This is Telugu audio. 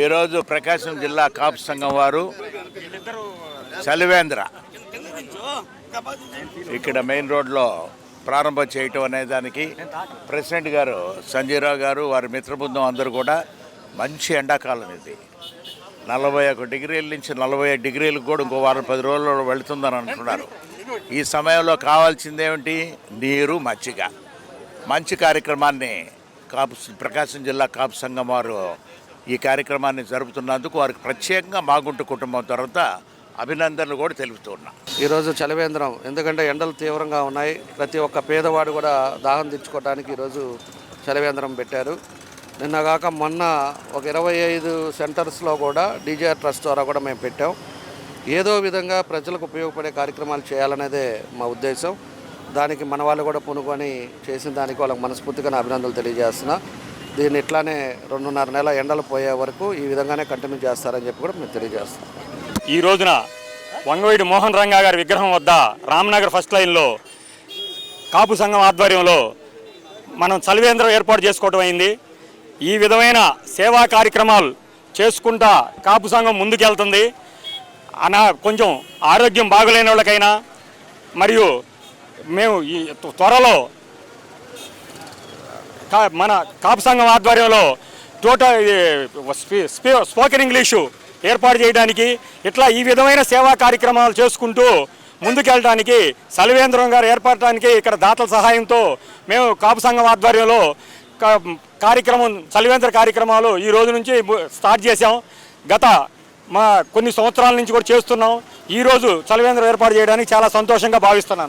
ఈరోజు ప్రకాశం జిల్లా కాపు సంఘం వారు చలివేంద్ర ఇక్కడ మెయిన్ రోడ్లో ప్రారంభం చేయటం అనే దానికి ప్రెసిడెంట్ గారు సంజయరావు గారు వారి మిత్రబృందం అందరూ కూడా మంచి ఎండాకాలం ఇది 41 డిగ్రీల నుంచి 45 డిగ్రీలకు కూడా ఇంకో వారం 10 రోజుల్లో వెళుతుందని అంటున్నారు. ఈ సమయంలో కావాల్సిందేమిటి? నీరు, మజ్జిగ. మంచి కార్యక్రమాన్ని ప్రకాశం జిల్లా కాపు సంఘం వారు ఈ కార్యక్రమాన్ని జరుపుతున్నందుకు వారికి ప్రత్యేకంగా మాగుంట కుటుంబం తర్వాత అభినందనలు కూడా తెలుపుతున్నాం. ఈరోజు చలివేంద్రం, ఎందుకంటే ఎండలు తీవ్రంగా ఉన్నాయి. ప్రతి ఒక్క పేదవాడు కూడా దాహం తీర్చుకోవడానికి ఈరోజు చలివేంద్రం పెట్టారు. నిన్నగాక మొన్న ఒక 25 సెంటర్స్లో కూడా డీజీఆర్ ట్రస్ట్ ద్వారా కూడా మేము పెట్టాం. ఏదో విధంగా ప్రజలకు ఉపయోగపడే కార్యక్రమాలు చేయాలనేదే మా ఉద్దేశం. దానికి మన వాళ్ళు కూడా పూనుకొని చేసిన దానికి వాళ్ళకి మనస్ఫూర్తిగా అభినందనలు తెలియజేస్తున్నా. దీన్ని ఇట్లానే 2.5 నెలల ఎండలు పోయే వరకు ఈ విధంగానే కంటిన్యూ చేస్తారని చెప్పి కూడా మేము తెలియజేస్తాం. ఈ రోజున వంగవీటి మోహన్ రంగా గారి విగ్రహం వద్ద రామ్నగర్ ఫస్ట్ లైన్లో కాపు సంఘం ఆధ్వర్యంలో మనం చలివేంద్రం ఏర్పాటు చేసుకోవడం అయింది. ఈ విధమైన సేవా కార్యక్రమాలు చేసుకుంటా కాపు సంఘం ముందుకెళ్తుంది. కొంచెం ఆరోగ్యం బాగలేని వాళ్ళకైనా మరియు మేము ఈ త్వరలో మన కాపు సంఘం ఆధ్వర్యంలో స్పోకెన్ ఇంగ్లీషు ఏర్పాటు చేయడానికి ఇట్లా ఈ విధమైన సేవా కార్యక్రమాలు చేసుకుంటూ ముందుకెళ్ళడానికి చలివేంద్రం గారు ఏర్పడటానికి ఇక్కడ దాతల సహాయంతో మేము కాపు సంఘం ఆధ్వర్యంలో చలివేంద్ర కార్యక్రమాలు ఈ రోజు నుంచి స్టార్ట్ చేసాం. గత కొన్ని సంవత్సరాల నుంచి కూడా చేస్తున్నాం. ఈరోజు చలివేంద్రం ఏర్పాటు చేయడానికి చాలా సంతోషంగా భావిస్తున్నాను.